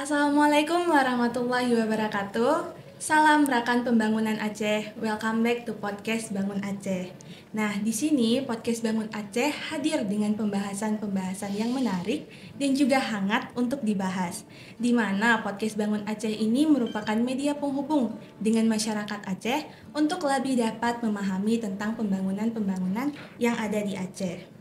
Assalamualaikum warahmatullahi wabarakatuh. Salam Rakan Pembangunan Aceh. Welcome back to podcast Bangun Aceh. Nah, di sini podcast Bangun Aceh hadir dengan pembahasan-pembahasan yang menarik dan juga hangat untuk dibahas. Di mana podcast Bangun Aceh ini merupakan media penghubung dengan masyarakat Aceh untuk lebih dapat memahami tentang pembangunan-pembangunan yang ada di Aceh.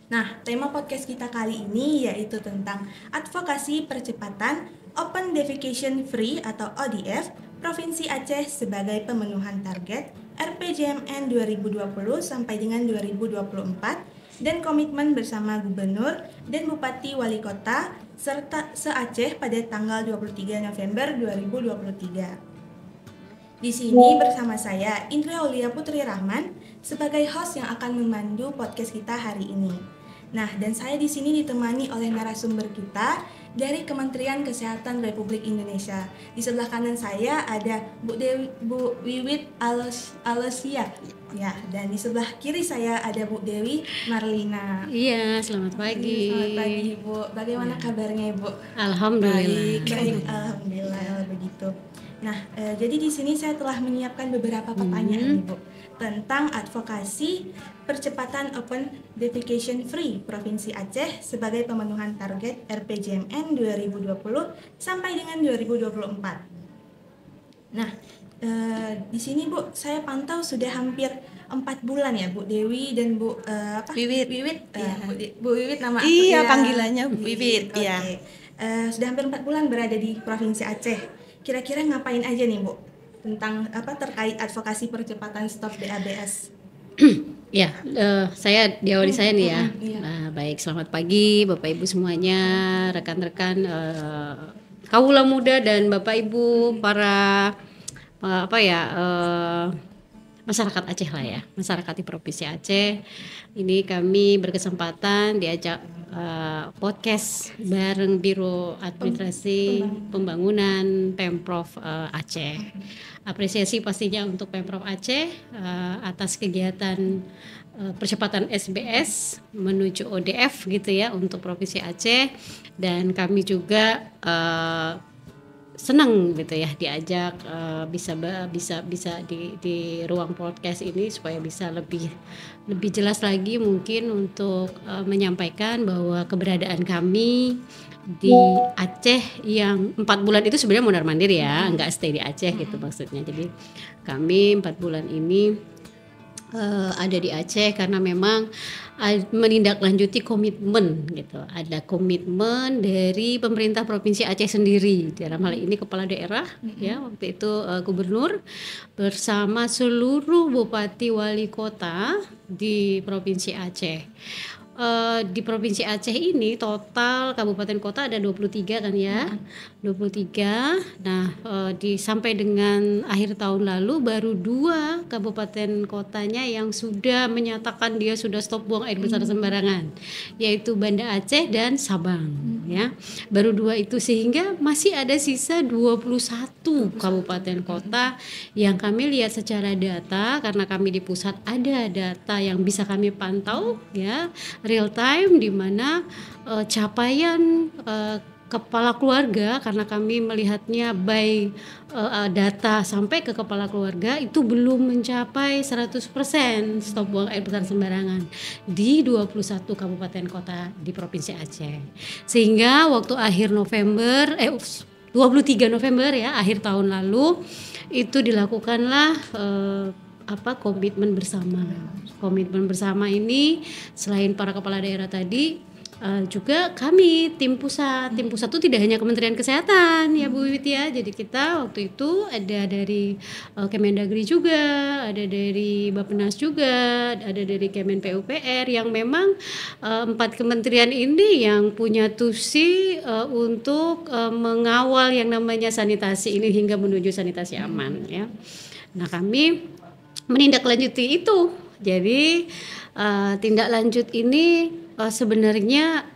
Nah, tema podcast kita kali ini yaitu tentang advokasi percepatan Open Defecation Free atau ODF Provinsi Aceh sebagai pemenuhan target RPJMN 2020 sampai dengan 2024 dan komitmen bersama Gubernur dan Bupati Wali Kota serta se-Aceh pada tanggal 23 November 2023. Di sini bersama saya Indra Aulia Putri Rahman sebagai host yang akan memandu podcast kita hari ini. Nah, dan saya di sini ditemani oleh narasumber kita dari Kementerian Kesehatan Republik Indonesia. Di sebelah kanan saya ada Bu Wiwit Alosia. Ya, dan di sebelah kiri saya ada Bu Dewi Marlina. Iya, selamat pagi. Selamat pagi, Bu. Bagaimana kabarnya, Ibu? Alhamdulillah. Baik, alhamdulillah begitu. Nah, jadi di sini saya telah menyiapkan beberapa pertanyaan, Ibu, tentang advokasi percepatan Open Defecation Free Provinsi Aceh sebagai pemenuhan target RPJMN 2020 sampai dengan 2024. Nah, di sini Bu, saya pantau sudah hampir 4 bulan ya Bu Dewi dan Bu Wiwit. Ya, Bu Wiwit nama aku. Iya, ya. panggilannya Wiwit. Oke. Iya. Sudah hampir 4 bulan berada di Provinsi Aceh. Kira-kira ngapain aja nih Bu? Tentang terkait advokasi percepatan stop DABS. Ya, saya diawali saya nih ya. Iya. Baik, selamat pagi Bapak Ibu semuanya, rekan-rekan kaula muda dan Bapak Ibu para masyarakat Aceh lah ya, masyarakat di Provinsi Aceh. Ini kami berkesempatan diajak podcast bareng Biro Administrasi Pembangunan Pemprov Aceh. Apresiasi pastinya untuk Pemprov Aceh atas kegiatan percepatan SBS menuju ODF gitu ya untuk Provinsi Aceh, dan kami juga senang gitu ya diajak bisa di ruang podcast ini supaya bisa lebih jelas lagi mungkin untuk menyampaikan bahwa keberadaan kami di Aceh yang 4 bulan itu sebenarnya mondar mandir ya, nggak stay di Aceh gitu maksudnya. Jadi kami 4 bulan ini ada di Aceh karena memang menindaklanjuti komitmen gitu. Ada komitmen dari pemerintah Provinsi Aceh sendiri, dalam hal ini kepala daerah ya waktu itu gubernur bersama seluruh bupati wali kota di Provinsi Aceh. Di Provinsi Aceh ini total kabupaten kota ada 23 kan ya. 23. Nah, sampai dengan akhir tahun lalu baru 2 kabupaten kotanya yang sudah menyatakan dia sudah stop buang air besar sembarangan, yaitu Banda Aceh dan Sabang ya. Baru 2 itu, sehingga masih ada sisa 21 kabupaten kota yang kami lihat secara data karena kami di pusat ada data yang bisa kami pantau ya real time, di mana capaian kepala keluarga, karena kami melihatnya by data sampai ke kepala keluarga itu belum mencapai 100% stop buang air besar sembarangan di 21 kabupaten kota di Provinsi Aceh. Sehingga waktu akhir November 23 November ya, akhir tahun lalu itu dilakukanlah komitmen bersama. Komitmen bersama ini selain para kepala daerah tadi, juga kami tim pusat itu tidak hanya Kementerian Kesehatan ya Bu Wiwit ya. Jadi kita waktu itu ada dari Kemendagri juga, ada dari Bappenas juga, ada dari Kemen PUPR, yang memang 4 kementerian ini yang punya tusi untuk mengawal yang namanya sanitasi ini hingga menuju sanitasi aman ya. Nah, kami menindaklanjuti itu. Jadi tindak lanjut ini sebenarnya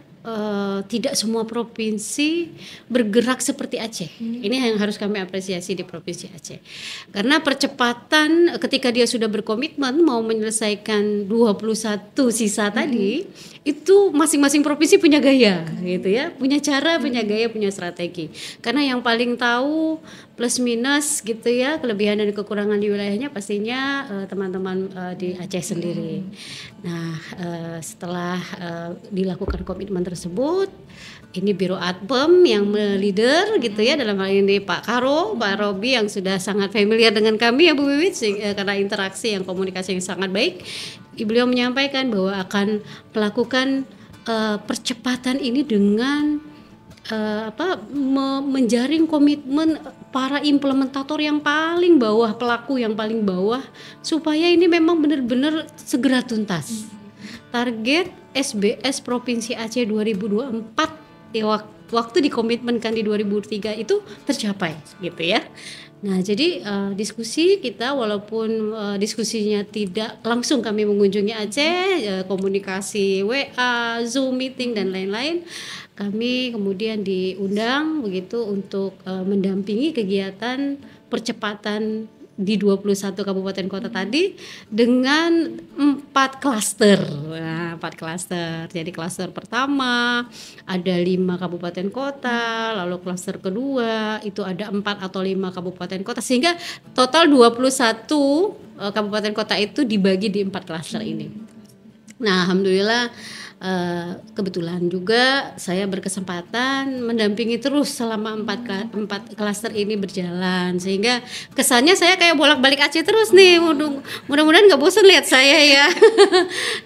tidak semua provinsi bergerak seperti Aceh. Ini yang harus kami apresiasi di Provinsi Aceh. Karena percepatan ketika dia sudah berkomitmen mau menyelesaikan 21 sisa tadi, itu masing-masing provinsi punya gaya gitu ya, punya cara, punya gaya, punya strategi. Karena yang paling tahu plus minus gitu ya, kelebihan dan kekurangan di wilayahnya pastinya teman-teman di Aceh sendiri. Nah, setelah dilakukan komitmen tersebut, ini Biro Adpem yang leader gitu ya, dalam hal ini Pak Karo, Pak Robi yang sudah sangat familiar dengan kami ya Bu Wiwit, karena interaksi yang komunikasi yang sangat baik. Beliau menyampaikan bahwa akan melakukan percepatan ini dengan menjaring komitmen para implementator yang paling bawah, pelaku yang paling bawah, supaya ini memang benar-benar segera tuntas. Target SBS Provinsi Aceh 2024 ya, waktu dikomitmenkan di 2003 itu tercapai gitu ya. Nah, jadi diskusi kita, walaupun diskusinya tidak langsung kami mengunjungi Aceh, komunikasi WA, Zoom meeting dan lain-lain, kami kemudian diundang begitu untuk mendampingi kegiatan percepatan di 21 kabupaten kota tadi dengan 4 klaster. Nah, 4 klaster. Jadi klaster pertama ada 5 kabupaten kota, lalu klaster kedua itu ada 4 atau 5 kabupaten kota, sehingga total 21 kabupaten kota itu dibagi di 4 klaster ini. Nah, alhamdulillah kebetulan juga saya berkesempatan mendampingi terus selama 4 klaster ini berjalan, sehingga kesannya saya kayak bolak-balik Aceh terus nih. Mudah-mudahan nggak bosan lihat saya ya.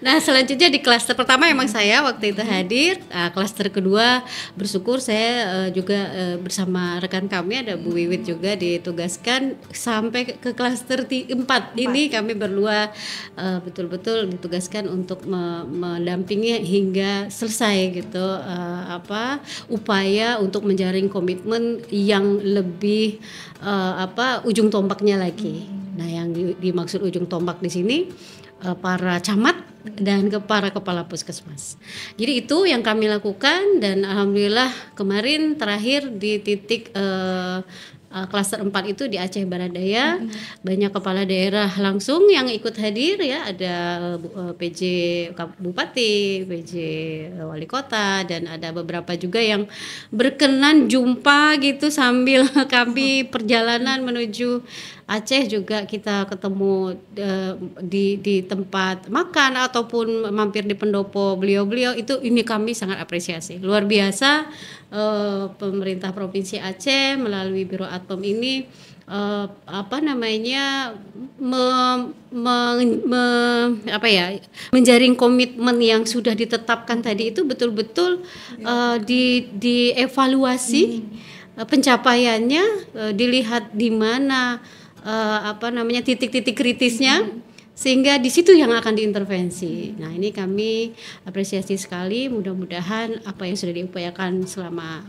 Nah, selanjutnya di klaster pertama emang saya waktu itu hadir. Klaster kedua bersyukur saya juga bersama rekan kami ada Bu Wiwit juga ditugaskan sampai ke klaster 4 ini kami berdua betul-betul ditugaskan untuk mendampingi hingga selesai gitu upaya untuk menjaring komitmen yang lebih ujung tombaknya lagi. Nah, yang dimaksud ujung tombak di sini para camat dan para kepala puskesmas. Jadi itu yang kami lakukan, dan alhamdulillah kemarin terakhir di titik klaster 4 itu di Aceh Barat Daya, banyak kepala daerah langsung yang ikut hadir ya, ada PJ Bupati, PJ Wali Kota, dan ada beberapa juga yang berkenan jumpa gitu sambil kami perjalanan menuju Aceh, juga kita ketemu di tempat makan ataupun mampir di pendopo beliau-beliau itu. Ini kami sangat apresiasi, luar biasa. Pemerintah Provinsi Aceh melalui Biro Adpem ini menjaring komitmen yang sudah ditetapkan tadi itu betul-betul dievaluasi pencapaiannya, dilihat di mana titik-titik kritisnya, sehingga di situ yang akan diintervensi. Nah, ini kami apresiasi sekali. Mudah-mudahan apa yang sudah diupayakan selama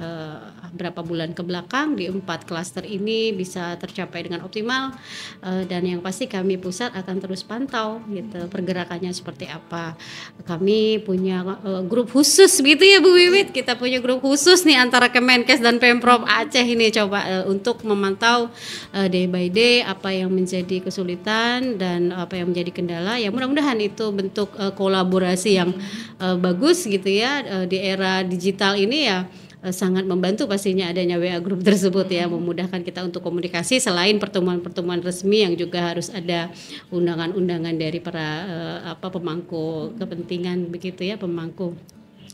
berapa bulan ke belakang di 4 klaster ini bisa tercapai dengan optimal, dan yang pasti kami pusat akan terus pantau gitu pergerakannya seperti apa. Kami punya grup khusus gitu ya Bu Wiwit. Kita punya grup khusus nih antara Kemenkes dan Pemprov Aceh ini coba untuk memantau day by day apa yang menjadi kesulitan dan apa yang menjadi kendala. Ya, mudah-mudahan itu bentuk kolaborasi yang bagus gitu ya. Di era digital ini ya sangat membantu pastinya adanya WA group tersebut ya, memudahkan kita untuk komunikasi, selain pertemuan-pertemuan resmi yang juga harus ada undangan-undangan dari para pemangku kepentingan begitu ya, pemangku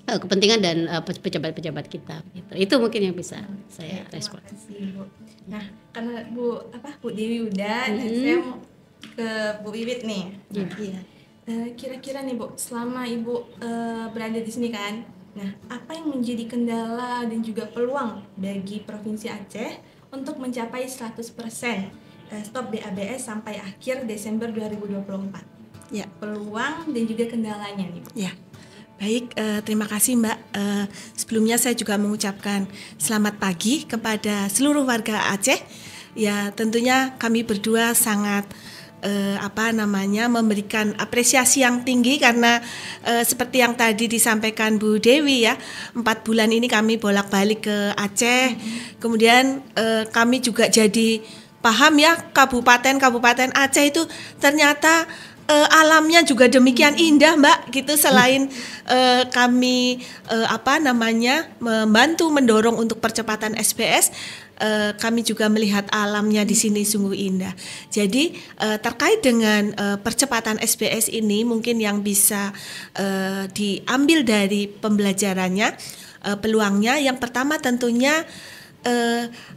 kepentingan dan pejabat-pejabat kita gitu. Itu mungkin yang bisa saya respon. Terima kasih, Bu. Nah, karena Bu Dewi udah, saya mau ke Bu Wiwit nih. Iya. Kira-kira nih Bu, selama Ibu berada di sini kan, nah apa yang menjadi kendala dan juga peluang bagi Provinsi Aceh untuk mencapai 100% stop DABS sampai akhir Desember 2024? Ya, peluang dan juga kendalanya nih Bu. Ya. Baik, terima kasih Mbak. Sebelumnya saya juga mengucapkan selamat pagi kepada seluruh warga Aceh. Ya, tentunya kami berdua sangat memberikan apresiasi yang tinggi karena seperti yang tadi disampaikan Bu Dewi ya, 4 bulan ini kami bolak-balik ke Aceh. Kemudian kami juga jadi paham ya, kabupaten Aceh itu ternyata alamnya juga demikian indah Mbak gitu. Selain kami membantu mendorong untuk percepatan SBS, kami juga melihat alamnya di sini sungguh indah. Jadi terkait dengan percepatan SBS ini mungkin yang bisa diambil dari pembelajarannya, peluangnya yang pertama tentunya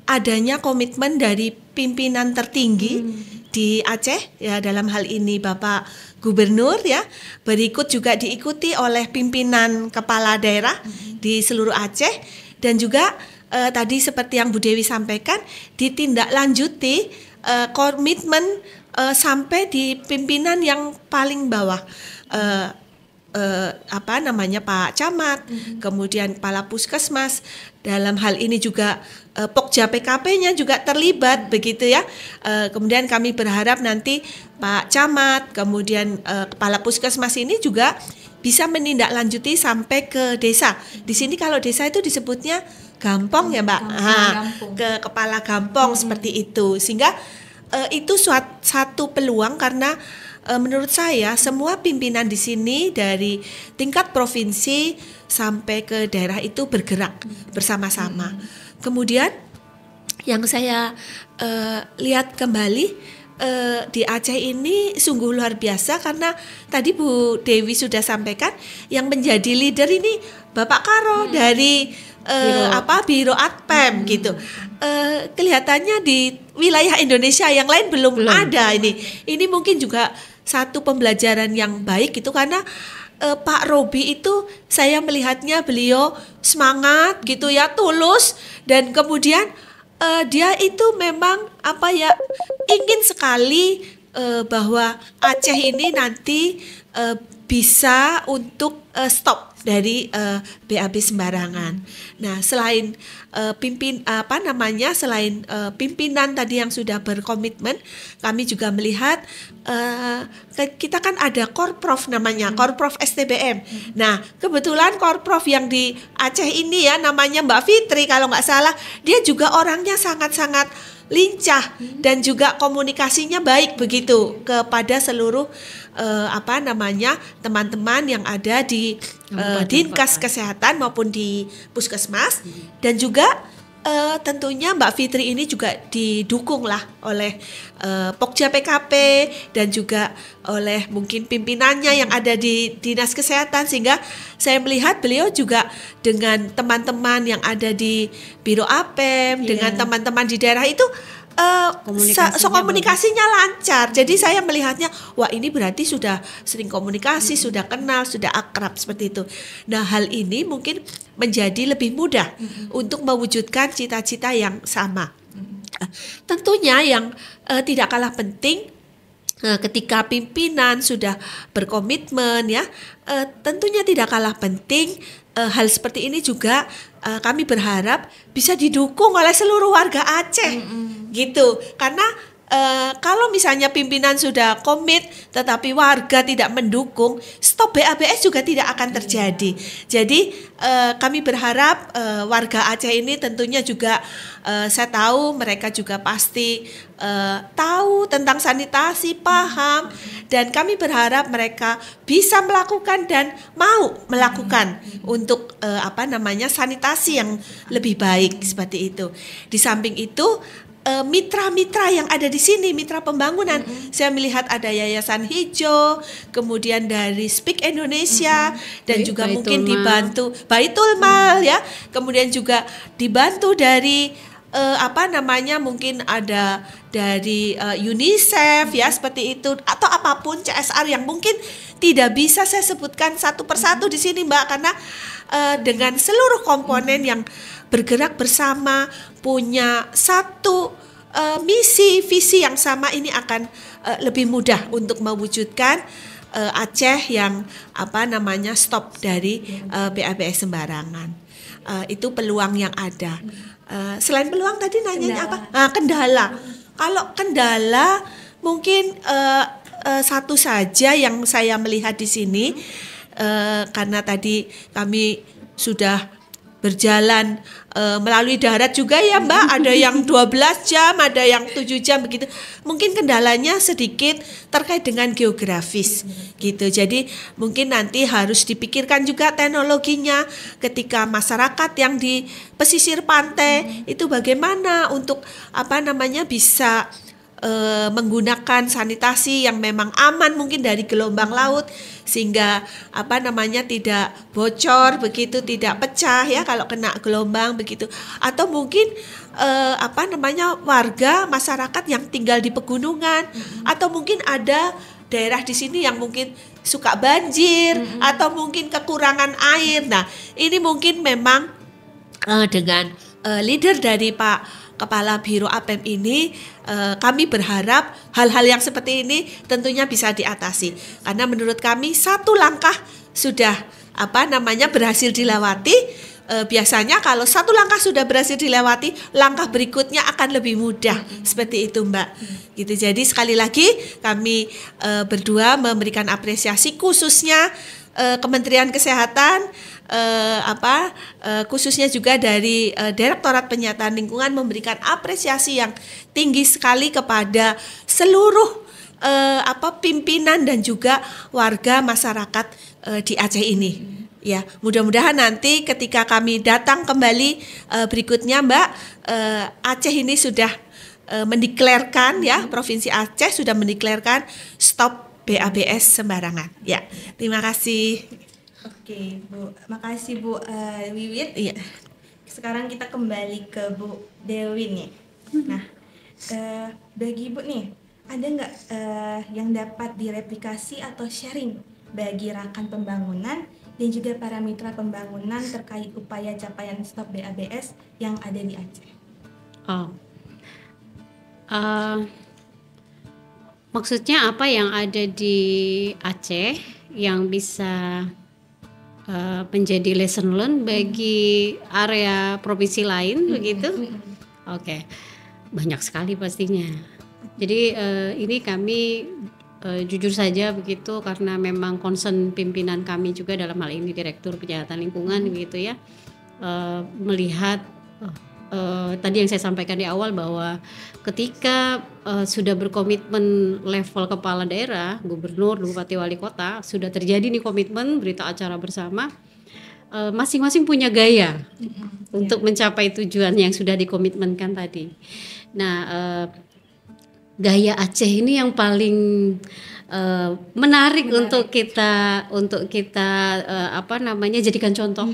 adanya komitmen dari pimpinan tertinggi di Aceh ya, dalam hal ini Bapak Gubernur ya, berikut juga diikuti oleh pimpinan kepala daerah di seluruh Aceh, dan juga tadi seperti yang Bu Dewi sampaikan ditindaklanjuti komitmen sampai di pimpinan yang paling bawah, Pak Camat, kemudian Kepala Puskesmas, dalam hal ini juga Pokja PKP-nya juga terlibat begitu ya. Kemudian kami berharap nanti Pak Camat, kemudian Kepala Puskesmas ini juga bisa menindaklanjuti sampai ke desa. Di sini kalau desa itu disebutnya gampong ya Mbak, ke kepala gampong seperti itu. Sehingga itu satu peluang karena menurut saya semua pimpinan di sini dari tingkat provinsi sampai ke daerah itu bergerak bersama-sama. Kemudian yang saya lihat kembali di Aceh ini sungguh luar biasa karena tadi Bu Dewi sudah sampaikan yang menjadi leader ini Bapak Karo dari Biro Atpem gitu. Kelihatannya di wilayah Indonesia yang lain belum ada ini. Ini mungkin juga satu pembelajaran yang baik itu karena Pak Robi itu saya melihatnya beliau semangat gitu ya, tulus, dan kemudian dia itu memang ingin sekali bahwa Aceh ini nanti bisa untuk stop dari BAB sembarangan. Nah, selain pimpinan tadi yang sudah berkomitmen, kami juga melihat kita kan ada Korprov namanya, Korprov STBM. Nah, kebetulan Korprov yang di Aceh ini ya namanya Mbak Fitri kalau nggak salah, dia juga orangnya sangat-sangat lincah dan juga komunikasinya baik begitu kepada seluruh teman-teman yang ada di Dinkes Kesehatan maupun di Puskesmas, dan juga tentunya Mbak Fitri ini juga didukung lah oleh Pokja PKP dan juga oleh mungkin pimpinannya yang ada di Dinas Kesehatan, sehingga saya melihat beliau juga dengan teman-teman yang ada di Biro Apem, dengan teman-teman di daerah itu komunikasinya lancar. Jadi saya melihatnya, wah ini berarti sudah sering komunikasi, sudah kenal, sudah akrab seperti itu. Nah, hal ini mungkin menjadi lebih mudah untuk mewujudkan cita-cita yang sama. Tentunya yang tidak kalah penting ketika pimpinan sudah berkomitmen ya, tentunya tidak kalah penting hal seperti ini juga kami berharap bisa didukung oleh seluruh warga Aceh gitu. Karena kalau misalnya pimpinan sudah komit tetapi warga tidak mendukung, stop BABS juga tidak akan terjadi. Jadi kami berharap warga Aceh ini tentunya juga saya tahu mereka juga pasti tahu tentang sanitasi, paham, dan kami berharap mereka bisa melakukan dan mau melakukan untuk sanitasi yang lebih baik seperti itu. Di samping itu mitra-mitra yang ada di sini, mitra pembangunan, saya melihat ada Yayasan Hijau, kemudian dari Speak Indonesia, dan juga mungkin dibantu Baitul Mal ya, kemudian juga dibantu dari mungkin ada dari UNICEF ya seperti itu, atau apapun CSR yang mungkin tidak bisa saya sebutkan satu persatu di sini Mbak, karena dengan seluruh komponen yang bergerak bersama, punya satu misi visi yang sama, ini akan lebih mudah untuk mewujudkan Aceh yang stop dari BABS sembarangan. Itu peluang yang ada. Selain peluang tadi nanyanya apa? Kendala. Kalau kendala mungkin satu saja yang saya melihat di sini, karena tadi kami sudah berjalan melalui darat juga ya Mbak, ada yang 12 jam, ada yang 7 jam begitu. Mungkin kendalanya sedikit terkait dengan geografis gitu. Jadi mungkin nanti harus dipikirkan juga teknologinya ketika masyarakat yang di pesisir pantai itu bagaimana untuk bisa menggunakan sanitasi yang memang aman mungkin dari gelombang laut, sehingga tidak bocor begitu, tidak pecah ya kalau kena gelombang begitu. Atau mungkin warga masyarakat yang tinggal di pegunungan, atau mungkin ada daerah di sini yang mungkin suka banjir atau mungkin kekurangan air. Nah, ini mungkin memang dengan leader dari Pak Kepala Biro APEM ini, kami berharap hal-hal yang seperti ini tentunya bisa diatasi. Karena menurut kami satu langkah sudah berhasil dilewati. Biasanya kalau satu langkah sudah berhasil dilewati, langkah berikutnya akan lebih mudah. Seperti itu Mbak. Gitu. Jadi sekali lagi kami berdua memberikan apresiasi khususnya Kementerian Kesehatan, khususnya juga dari Direktorat Penyihatan Lingkungan memberikan apresiasi yang tinggi sekali kepada seluruh pimpinan dan juga warga masyarakat di Aceh ini. Ya, mudah-mudahan nanti ketika kami datang kembali berikutnya Mbak, Aceh ini sudah mendeklarkan ya, Provinsi Aceh sudah mendeklarkan stop BABS sembarangan. Ya, terima kasih. Oke, Bu. Makasih Bu Wiwit. Iya. Sekarang kita kembali ke Bu Dewi nih. Nah, bagi Ibu nih, ada nggak yang dapat direplikasi atau sharing bagi rekan pembangunan dan juga para mitra pembangunan terkait upaya capaian stop BABS yang ada di Aceh? Maksudnya apa yang ada di Aceh yang bisa menjadi lesson learn bagi area provinsi lain begitu? Oke. Banyak sekali pastinya. Jadi ini kami jujur saja begitu, karena memang concern pimpinan kami juga dalam hal ini Direktur Penyihatan Lingkungan gitu ya, melihat tadi yang saya sampaikan di awal bahwa ketika sudah berkomitmen level kepala daerah, gubernur, bupati, wali kota, sudah terjadi nih komitmen berita acara bersama, masing-masing punya gaya untuk mencapai tujuan yang sudah dikomitmenkan tadi. Nah, gaya Aceh ini yang paling menarik untuk kita jadikan contoh.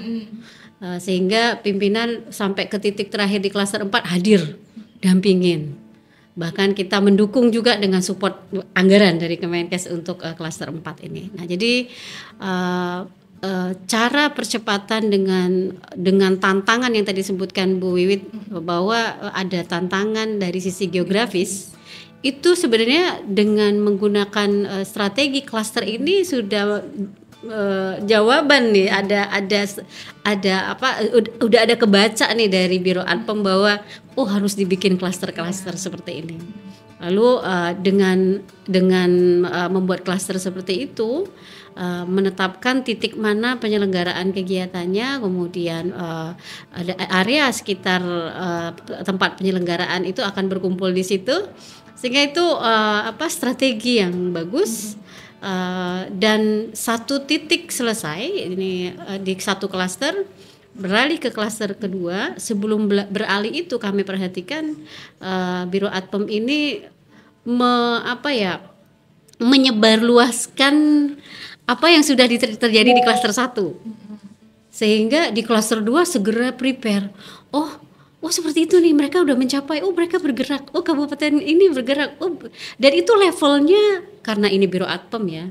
Sehingga pimpinan sampai ke titik terakhir di klaster 4 hadir dampingin. Bahkan kita mendukung juga dengan support anggaran dari Kemenkes untuk klaster 4 ini. Nah, jadi cara percepatan dengan tantangan yang tadi disebutkan Bu Wiwit, bahwa ada tantangan dari sisi geografis, itu sebenarnya dengan menggunakan strategi klaster ini sudah jawaban nih, udah ada kebaca nih dari Biro APEM bahwa harus dibikin klaster-klaster seperti ini. Lalu dengan membuat klaster seperti itu, menetapkan titik mana penyelenggaraan kegiatannya, kemudian ada area sekitar tempat penyelenggaraan itu akan berkumpul di situ, sehingga itu strategi yang bagus. Dan satu titik selesai ini di satu klaster, beralih ke klaster kedua. Sebelum beralih itu kami perhatikan Biro APEM ini menyebarluaskan apa yang sudah terjadi di klaster 1, sehingga di klaster 2 segera prepare. Oh seperti itu nih, mereka udah mencapai, mereka bergerak, kabupaten ini bergerak, dan itu levelnya, karena ini Biro APEM ya,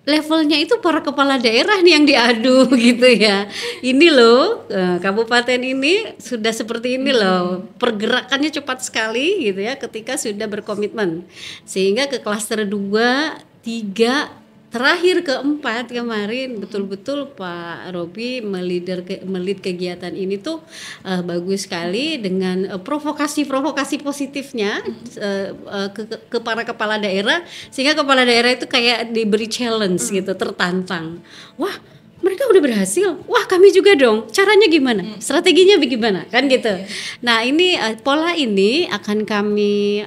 levelnya itu para kepala daerah nih yang diadu gitu ya. Ini loh, kabupaten ini sudah seperti ini loh, pergerakannya cepat sekali gitu ya ketika sudah berkomitmen. Sehingga ke klaster 2, 3 terakhir keempat kemarin betul-betul Pak Robi melit kegiatan ini tuh bagus sekali dengan provokasi positifnya ke para kepala daerah, sehingga kepala daerah itu kayak diberi challenge gitu, tertantang. Wah, mereka udah berhasil, wah kami juga dong, caranya gimana, strateginya bagaimana, kan gitu. Nah ini pola ini akan kami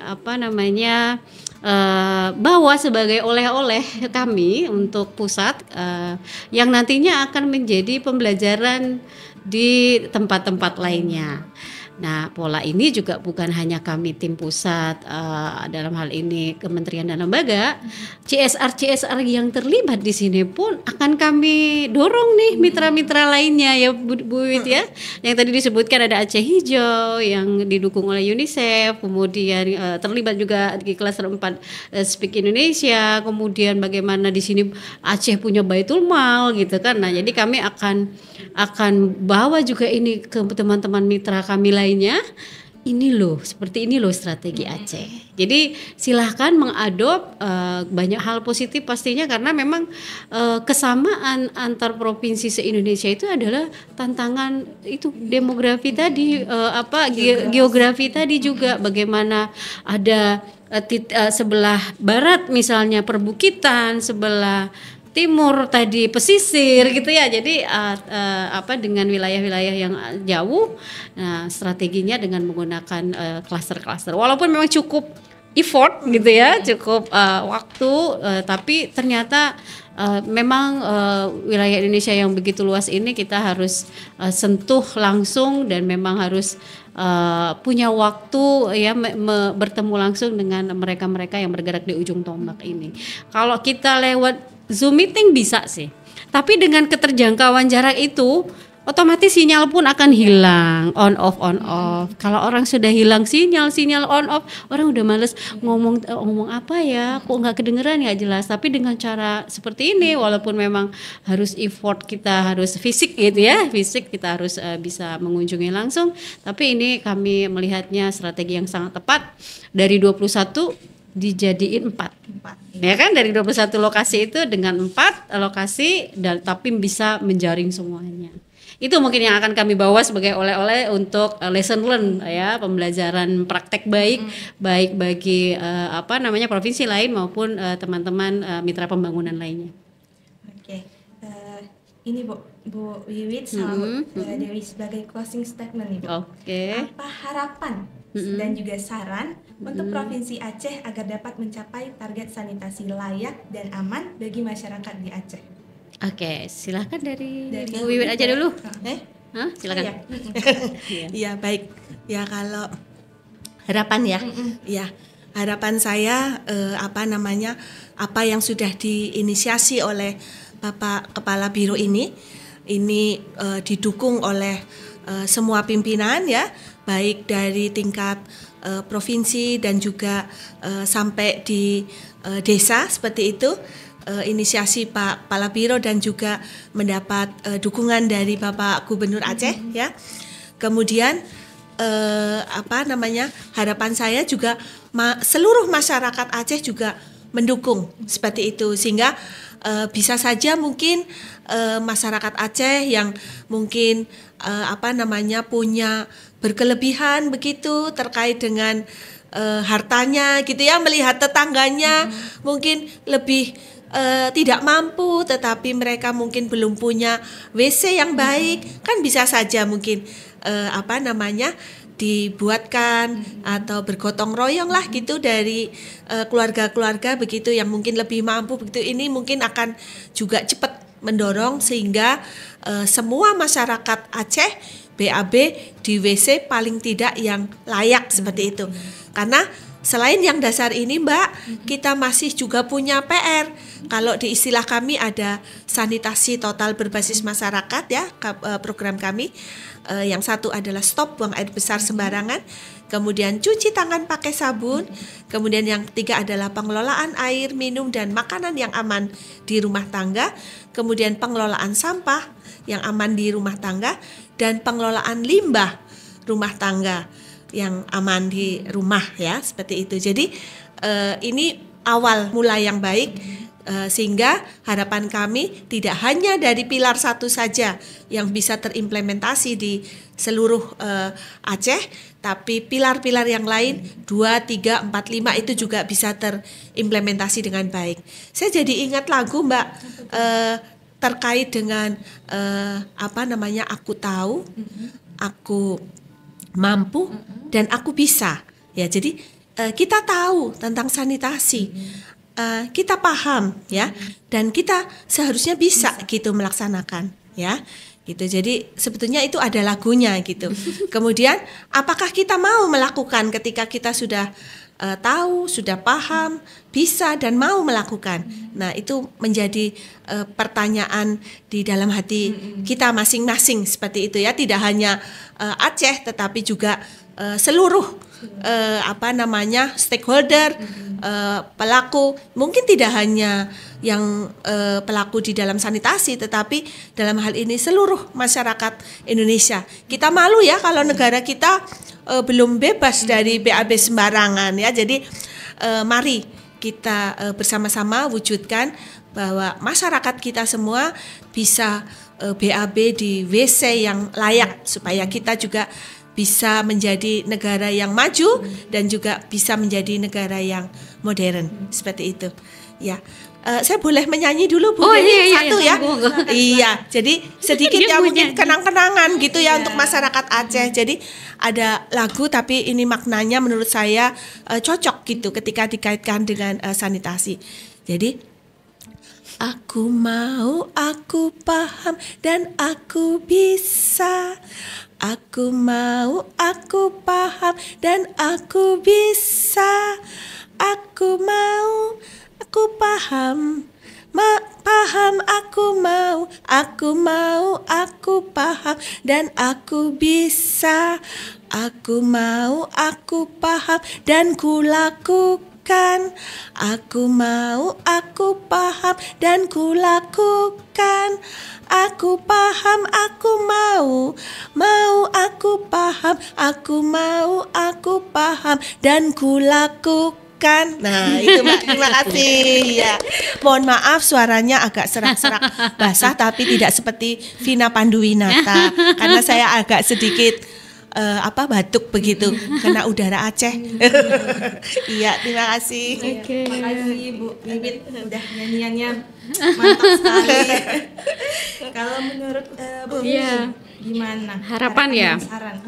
bawa sebagai oleh-oleh kami untuk pusat yang nantinya akan menjadi pembelajaran di tempat-tempat lainnya. Nah, pola ini juga bukan hanya kami tim pusat, dalam hal ini kementerian dan lembaga, CSR yang terlibat di sini pun akan kami dorong nih mitra-mitra lainnya ya Bu Wiwit ya. Yang tadi disebutkan ada Aceh Hijau yang didukung oleh UNICEF, kemudian terlibat juga di Klaster 4 Speak Indonesia, kemudian bagaimana di sini Aceh punya Baitul Mal gitu kan. Nah, jadi kami akan bawa juga ini ke teman-teman mitra kami lainnya. Ini loh, seperti ini loh strategi Aceh. Jadi silahkan mengadop banyak hal positif pastinya, karena memang kesamaan antar provinsi se-Indonesia itu adalah tantangan itu demografi tadi, geografi tadi juga, bagaimana ada sebelah barat misalnya perbukitan, sebelah timur tadi pesisir gitu ya. Jadi dengan wilayah-wilayah yang jauh, nah strateginya dengan menggunakan klaster-klaster. Walaupun memang cukup effort gitu ya, cukup waktu, tapi ternyata memang wilayah Indonesia yang begitu luas ini kita harus sentuh langsung, dan memang harus punya waktu ya bertemu langsung dengan mereka-mereka yang bergerak di ujung tombak ini. Kalau kita lewat Zoom meeting bisa sih, tapi dengan keterjangkauan jarak itu otomatis sinyal pun akan hilang, on off. Kalau orang sudah hilang sinyal on off, orang udah males ngomong apa ya, kok nggak kedengeran, nggak jelas. Tapi dengan cara seperti ini, walaupun memang harus effort, kita harus fisik gitu ya, kita harus bisa mengunjungi langsung, tapi ini kami melihatnya strategi yang sangat tepat. Dari 21 dijadiin 4. Ya kan, dari 21 lokasi itu dengan 4 lokasi, dan tapi bisa menjaring semuanya. Itu mungkin yang akan kami bawa sebagai oleh-oleh untuk lesson learn ya, pembelajaran praktek baik bagi provinsi lain maupun teman-teman mitra pembangunan lainnya. Oke. Ini Bu Wiwit sama Dewi sebagai closing statement nih Bu. Oke. Apa harapan dan juga saran untuk Provinsi Aceh agar dapat mencapai target sanitasi layak dan aman bagi masyarakat di Aceh? Oke, silakan dari Bu Wiwit aja dulu. Silakan. Iya, baik. Ya, kalau harapan ya. Ya, harapan saya apa yang sudah diinisiasi oleh Bapak Kepala Biro ini didukung oleh semua pimpinan ya, baik dari tingkat provinsi dan juga sampai di desa seperti itu. Inisiasi Pak Kepala Biro dan juga mendapat dukungan dari Bapak Gubernur Aceh ya. Kemudian harapan saya juga seluruh masyarakat Aceh juga mendukung seperti itu, sehingga bisa saja mungkin masyarakat Aceh yang mungkin punya berkelebihan begitu terkait dengan hartanya gitu ya, melihat tetangganya mungkin lebih tidak mampu, tetapi mereka mungkin belum punya WC yang baik, kan bisa saja mungkin dibuatkan atau bergotong royong lah gitu dari keluarga-keluarga begitu yang mungkin lebih mampu begitu. Ini mungkin akan juga cepat mendorong sehingga semua masyarakat Aceh BAB di WC paling tidak yang layak seperti itu. Karena selain yang dasar ini Mbak, kita masih juga punya PR. Kalau di istilah kami ada sanitasi total berbasis masyarakat ya, program kami. Yang satu adalah stop buang air besar sembarangan, kemudian cuci tangan pakai sabun, kemudian yang ketiga adalah pengelolaan air, minum dan makanan yang aman di rumah tangga, kemudian pengelolaan sampah yang aman di rumah tangga, dan pengelolaan limbah rumah tangga yang aman di rumah ya, seperti itu. Jadi ini awal mulai yang baik. Sehingga harapan kami tidak hanya dari pilar 1 saja yang bisa terimplementasi di seluruh Aceh, tapi pilar-pilar yang lain 2, 3, 4, 5 itu juga bisa terimplementasi dengan baik. Saya jadi ingat lagu Mbak terkait dengan aku tahu, aku mampu, dan aku bisa. Ya, jadi kita tahu tentang sanitasi. Kita paham ya, dan kita seharusnya bisa gitu melaksanakan ya gitu. Jadi sebetulnya itu ada lagunya gitu. Kemudian apakah kita mau melakukan ketika kita sudah tahu, sudah paham, bisa dan mau melakukan. Nah, itu menjadi pertanyaan di dalam hati kita masing-masing seperti itu ya. Tidak hanya Aceh tetapi juga seluruh stakeholder, pelaku, mungkin tidak hanya yang pelaku di dalam sanitasi, tetapi dalam hal ini seluruh masyarakat Indonesia. Kita malu ya kalau negara kita belum bebas dari BAB sembarangan ya. Jadi mari kita bersama-sama wujudkan bahwa masyarakat kita semua bisa BAB di WC yang layak, supaya kita juga bisa menjadi negara yang maju dan juga bisa menjadi negara yang modern seperti itu. Ya, saya boleh menyanyi dulu Bu? Satu ya. Iya, jadi sedikit ya mungkin kenang-kenangan gitu ya untuk masyarakat Aceh. Jadi ada lagu tapi ini maknanya menurut saya cocok gitu ketika dikaitkan dengan sanitasi. Jadi aku mau, aku paham, dan aku bisa. Aku mau, aku paham, dan aku bisa. Aku mau, aku paham, paham, aku mau, aku paham, dan aku bisa. Aku mau, aku paham, dan ku lakukan. Aku mau, aku paham, dan ku lakukan. Aku paham, aku mau, aku paham, aku mau, aku paham, dan ku lakukan. Nah, itu Mbak, terima kasih ya. Mohon maaf suaranya agak serak-serak basah, tapi tidak seperti Vina Panduwinata karena saya agak sedikit batuk begitu kena udara Aceh. Iya, terima kasih. Terima kasih Ibu Bibit, udah nyanyiannya mantap sekali. Kalau menurut Bu gimana? Harapan ya? Saran.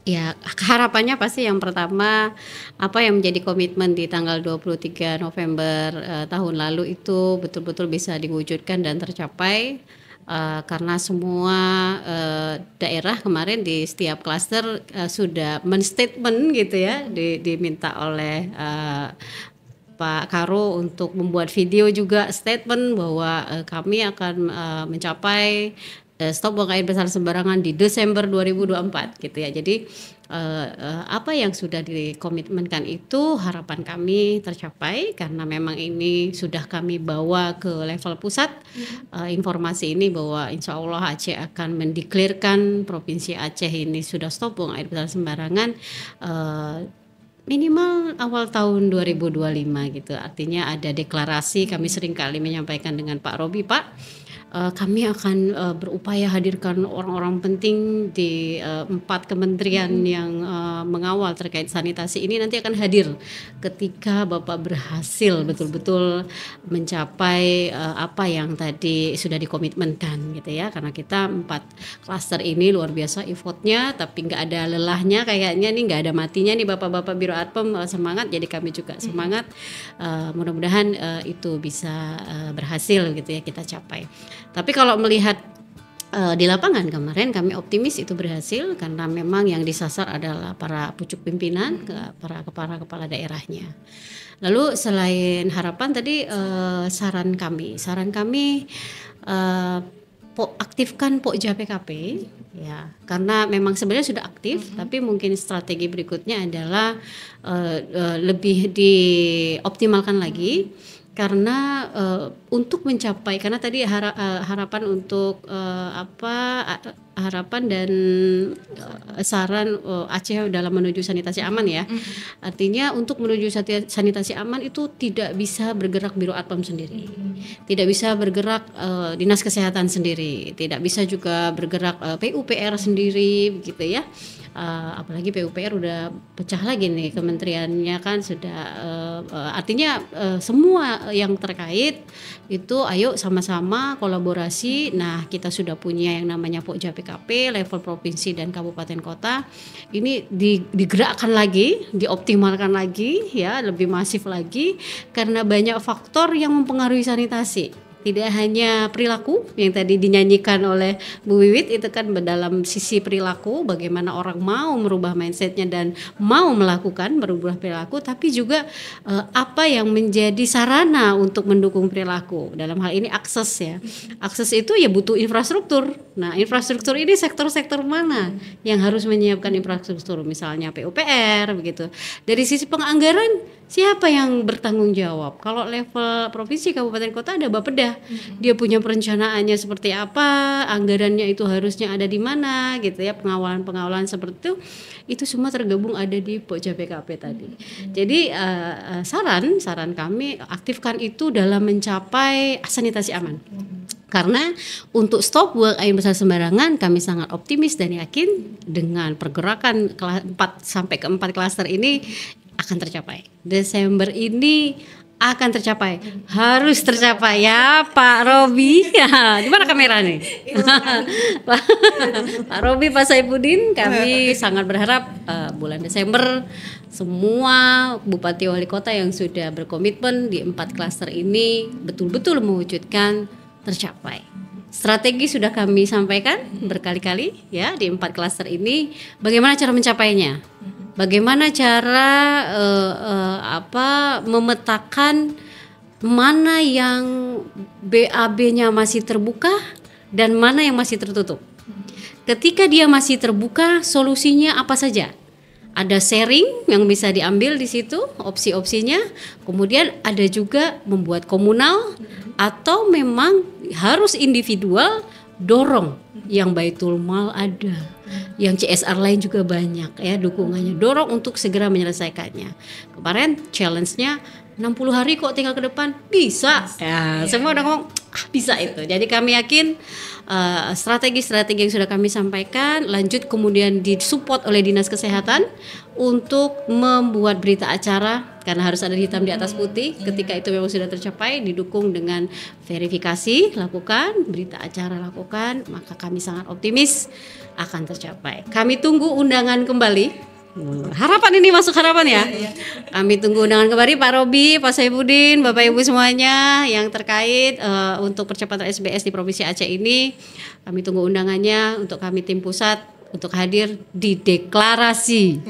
Ya, harapannya pasti yang pertama apa yang menjadi komitmen di tanggal 23 November tahun lalu itu betul-betul bisa diwujudkan dan tercapai. Karena semua daerah kemarin di setiap klaster sudah menstatement gitu ya, diminta oleh Pak Karo untuk membuat video juga statement bahwa kami akan mencapai stop buang air besar sembarangan di Desember 2024 gitu ya. Jadi apa yang sudah dikomitmenkan itu harapan kami tercapai, karena memang ini sudah kami bawa ke level pusat. Informasi ini bahwa insya Allah Aceh akan mendeklarkan provinsi Aceh ini sudah stop buang air besar sembarangan minimal awal tahun 2025 gitu. Artinya ada deklarasi, kami sering kali menyampaikan dengan Pak Robi, Pak kami akan berupaya hadirkan orang-orang penting di 4 kementerian yang mengawal terkait sanitasi ini nanti akan hadir ketika Bapak berhasil betul-betul mencapai apa yang tadi sudah dikomitmenkan gitu ya. Karena kita 4 klaster ini luar biasa effortnya, tapi nggak ada lelahnya kayaknya nih, nggak ada matinya nih Bapak-Bapak Biro Adpem, semangat, jadi kami juga semangat. Mudah-mudahan itu bisa berhasil gitu ya kita capai. Tapi kalau melihat di lapangan kemarin kami optimis itu berhasil, karena memang yang disasar adalah para pucuk pimpinan, para kepala daerahnya. Lalu selain harapan tadi saran kami aktifkan Pokja PKP ya, karena memang sebenarnya sudah aktif, tapi mungkin strategi berikutnya adalah lebih dioptimalkan lagi. Karena untuk mencapai, karena tadi harapan untuk harapan dan saran Aceh dalam menuju sanitasi aman ya. Artinya untuk menuju sanitasi aman itu tidak bisa bergerak Biro Atpam sendiri, tidak bisa bergerak Dinas Kesehatan sendiri, tidak bisa juga bergerak PUPR sendiri begitu ya. Apalagi PUPR udah pecah lagi nih kementeriannya kan sudah artinya semua yang terkait itu ayo sama-sama kolaborasi. Nah, kita sudah punya yang namanya Pokja PKP level provinsi dan kabupaten kota. Ini digerakkan lagi, dioptimalkan lagi ya, lebih masif lagi karena banyak faktor yang mempengaruhi sanitasi. Tidak hanya perilaku yang tadi dinyanyikan oleh Bu Wiwit, itu kan dalam sisi perilaku bagaimana orang mau merubah mindsetnya dan mau melakukan merubah perilaku, tapi juga apa yang menjadi sarana untuk mendukung perilaku. Dalam hal ini akses ya. Akses itu ya butuh infrastruktur. Nah, infrastruktur ini sektor-sektor mana yang harus menyiapkan infrastruktur, misalnya PUPR begitu. Dari sisi penganggaran siapa yang bertanggung jawab? Kalau level provinsi, kabupaten, kota ada Bapeda. Dia punya perencanaannya seperti apa, anggarannya itu harusnya ada di mana gitu ya, pengawalan seperti itu semua tergabung ada di Pokja PKP tadi. Jadi saran kami aktifkan itu dalam mencapai sanitasi aman. Karena untuk stop buang air besar sembarangan kami sangat optimis dan yakin dengan pergerakan 4 sampai ke 4 klaster ini akan tercapai. Desember ini akan tercapai, harus tercapai ya Pak Robi. Ya, gimana kamera nih? Pak Robi, Pak Saifuddin, kami sangat berharap bulan Desember semua bupati wali kota yang sudah berkomitmen di 4 klaster ini betul-betul mewujudkan tercapai. Strategi sudah kami sampaikan berkali-kali ya di 4 klaster ini. Bagaimana cara mencapainya? Bagaimana cara memetakan mana yang BAB-nya masih terbuka dan mana yang masih tertutup. Ketika dia masih terbuka, solusinya apa saja? Ada sharing yang bisa diambil di situ, opsi-opsinya. Kemudian ada juga membuat komunal atau memang harus individual, dorong yang Baitul Mal ada. Yang CSR lain juga banyak ya dukungannya, dorong untuk segera menyelesaikannya. Kemarin challenge-nya 60 hari kok tinggal ke depan, bisa ya, semua udah ngomong bisa itu. Jadi kami yakin strategi-strategi yang sudah kami sampaikan lanjut kemudian disupport oleh Dinas Kesehatan untuk membuat berita acara, karena harus ada hitam di atas putih. Ketika itu memang sudah tercapai, didukung dengan verifikasi lakukan, berita acara lakukan, maka kami sangat optimis akan tercapai. Kami tunggu undangan kembali. Harapan ini masuk harapan ya. Kami tunggu undangan kembali Pak Robi, Pak Saifuddin, Bapak Ibu semuanya yang terkait untuk percepatan SBS di Provinsi Aceh ini. Kami tunggu undangannya untuk kami tim pusat untuk hadir di deklarasi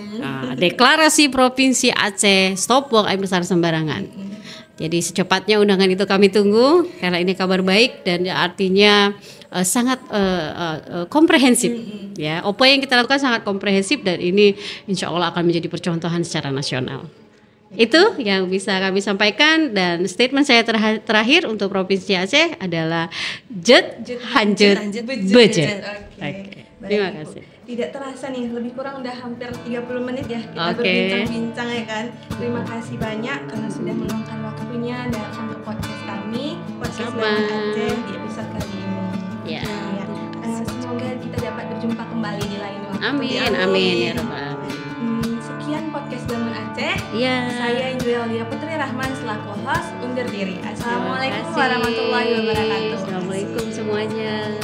deklarasi Provinsi Aceh stop buang air besar sembarangan. Jadi secepatnya undangan itu kami tunggu karena ini kabar baik dan artinya sangat komprehensif ya. Apa yang kita lakukan sangat komprehensif dan ini insya Allah akan menjadi percontohan secara nasional. Itu yang bisa kami sampaikan dan statement saya terakhir untuk Provinsi Aceh adalah hanjut budget. Oke. Terima kasih. Tidak terasa nih, lebih kurang udah hampir 30 menit ya kita berbincang-bincang ya kan. Terima kasih banyak karena sudah meluangkan waktunya untuk podcast kami, podcast Bangun Aceh di episode kali ini. Ya. Semoga kita dapat berjumpa kembali di lain waktu. Amin ya Rabbal. Sekian podcast Bangun Aceh. Ya. Saya Julia Putri Rahman selaku host undur diri. Assalamualaikum warahmatullahi wabarakatuh. Assalamualaikum semuanya.